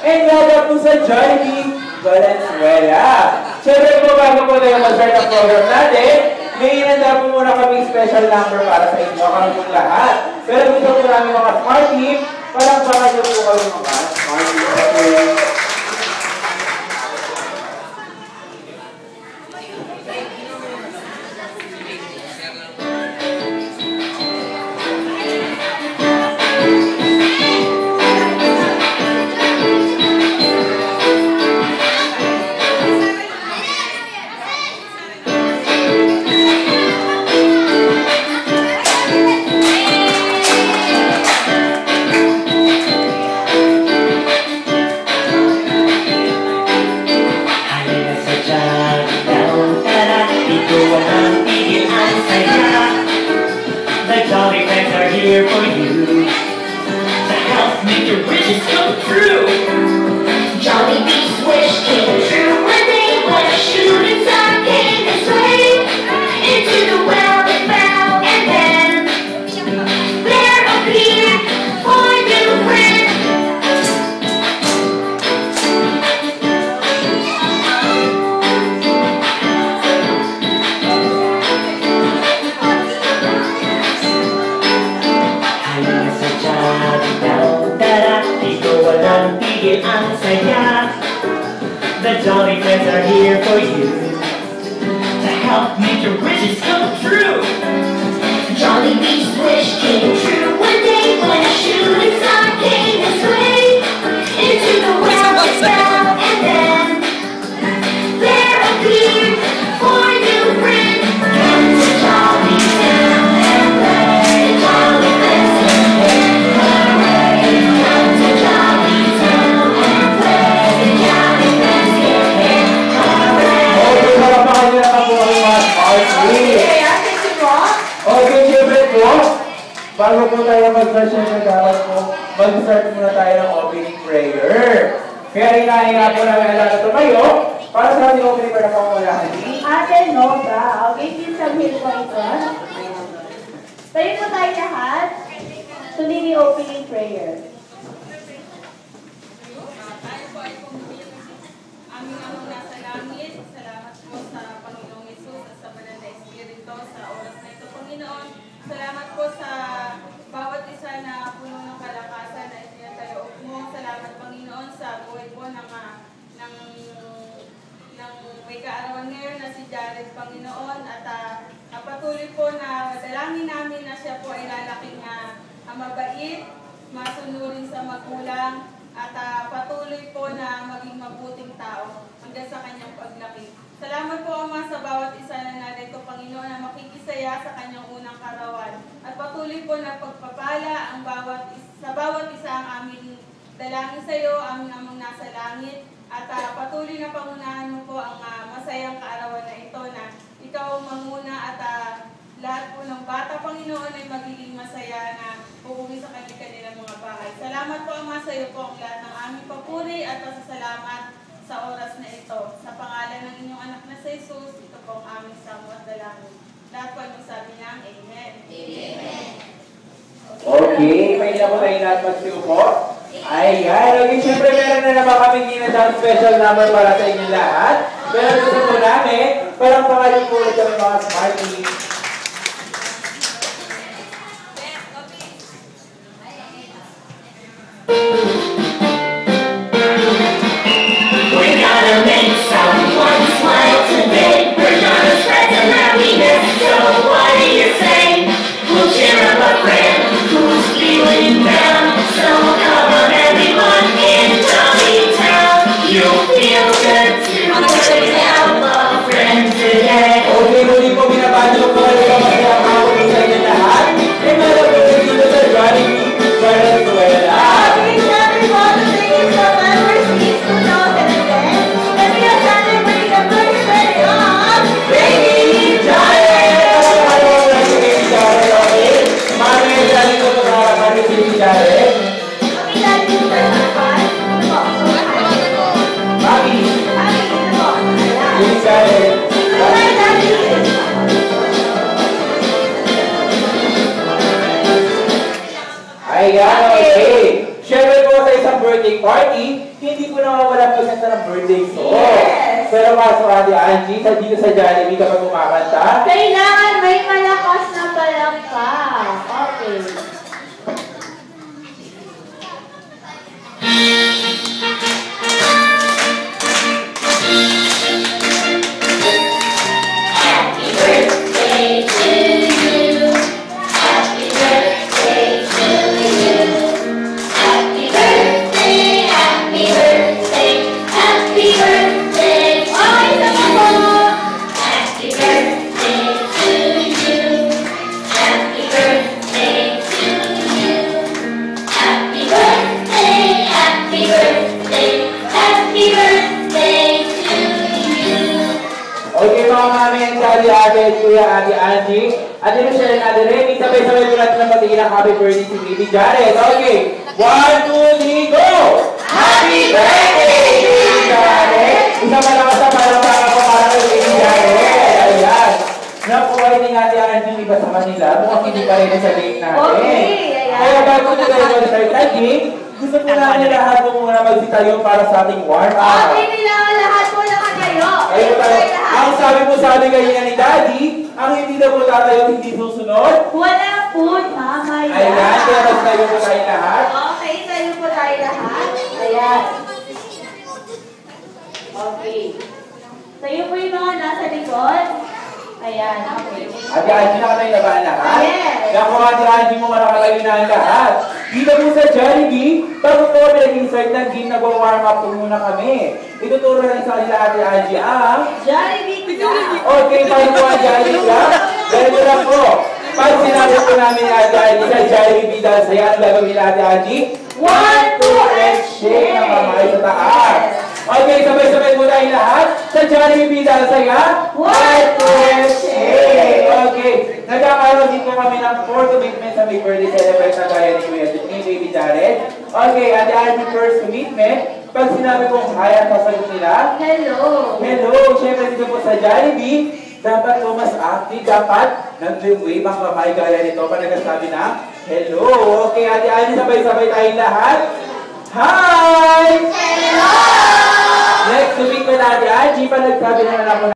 And lada po sa Jollibee Valenzuela. Siyempre po, bago po tayo mag-start ang program natin, may inanda po muna kaming special number para sa inyo, kami po lahat. Pero gusto po namin mga smart team, parang nyo po kami mga smart team. Here for you to help make your wishes come true. Jollibee's wish came true when they won a shooting star came this way. Into the well they fell, and then there appeared four new friends. Ang saya. The Jolly Friends are here for you to help make your wishes come true. Jollibee's wish came true when they won a shooting star came this way. Into the well they fell, and then there appeared four new friends. Come to Jolly Town and play. Jolly Friends can play. Hooray! Come to Jolly Town. Okay, siyempre po, bago po tayo mag-version na dapat po, mag-start muna tayo ng opening prayer. Kaya rin nga po namin alaga tumayo para sa ating opening prayer na pangulahan ni Ate Nova. Okay, please come here po ito. Tayo po tayo lahat. Tuloy ni opening prayer. Tayo po ay pumili. Aming amang nasa langit, salamat po sa Panginoong Hesus at sa Banal na Espiritu sa oras na ito, Panginoon. Salamat po sa bawat isa na puno ng kalakasan na itinatayog mo. Salamat, Panginoon, sa buhay po ng may kaarawan ngayon na si Jared, Panginoon. At patuloy po na dalangin namin na siya po ay lalaking mabait, masunurin sa magulang, at patuloy po na maging mabuting tao hanggang sa kanyang paglaki. Salamat po, Ama, sa bawat isa na narito, Panginoon, na makikisaya sa kanyang unang karawan. At patuloy po na pagpapala sa bawat isa ang aming dalangin sa iyo, aming amang nasa langit. At patuloy na pangunahan mo po ang masayang kaarawan na ito na ikaw manguna at lahat po ng bata, Panginoon, ay magiging masaya na uuwi sa kanilang mga bahay. Salamat po, Ama, sa iyo po ang lahat ng aming papuri at pasasalamat sa oras na ito. Sa pangalan ng inyong anak na si Jesus, ito po ang aming samo at dalangin. Lahat po ay magsabi ng Amen. Amen. Okay, may na po tayo lahat magsiupo. Ayan, okay, siyempre meron na naman kami ginadang special number para sa inyo lahat. Pero gusto po namin, parang pangalan po ulit kami mga smart team. We're gonna make someone smile today. We're gonna spread some happiness. So what do you say? We'll cheer up a friend who's feeling down. So come on everyone in Jolly Town. You'll feel good too. Help a friend today. Okay, muli po binabati ko kayo masaya ako sa inyo lahat. E meron po dito sa Jollibee Valenzuela. Angie, hindi po nawawala pagkanta ng birthday song. Yes. Pero kaso Ate Angie, dito sa Jollibee kapag kumakanta, Kailangan may malakas na palakpak. Okay. okay mga mami and daddy, ate at kuya, Ate Angie. At ito share natin rin. Sabay-sabay po natin ng patingin ng happy birthday si Baby Jared. Okay. 1, 2, 3, go! Happy birthday, Baby Jared! Isa pa lang sa para ko para kay Baby Jared. Ayan. Nakuha ni Ate Angie iba sa kanila. Mukhang hindi pa rin sa date natin. Okay, ayan. Kaya bago nyo tayo mag-start natin, gusto po namin lahat po muna magsitayo para sa ating warm-up. Okay, kailangan lahat po nakatayo. Ayun tayo. Ang sabi po sa amin kanina ni Daddy, ang hindi na po tatayo hindi susunod. Wala po, mamaya. Ayan, kaya magtayo po tayo lahat. Okay, tayo po tayo lahat. Ayan. Okay. Tayo po yung mga nasa likod. Ayan, okay. Ate Angie, nakatayo na ba ang lahat? Yes. Naku, Ate Angie mo, nakatayo na ang lahat. Dito po sa Jollibee, bago po pinag-insert ng game, nag-warm up po muna kami. Ituturo lang sa kanila Ate Angie ang Jollibee Club. okay, tayo po ang Jollibee Club. Ganito lang po. Pag sinabi po namin ni Ate Angie sa Jollibee dahil sa yan, gagawin ni Ate Angie, 1, 2, and shake ng kamay sa taas. Okay, sabay-sabay po tayo lahat sa Jollibee dahil sa yan, 1, 2, and shake. Okay, nagkakaroon din po kami ng 4 commitments sa may birthday celebrate na gaya ni Kuya ni Baby Jared. Okay, Ate Angie first commitment. Pag sinabi kong hi, ang sasagot nila, Hello. hello, syempre dito po sa Jollibee, dapat po mas active, dapat nag-wave ang kamay gaya nito pa nagsasabi na, hello. Okay, Ate Angie, sabay-sabay tayong lahat. Hi! Hello. Next, tumig ko na Ate Angie, pa nagsabi naman ako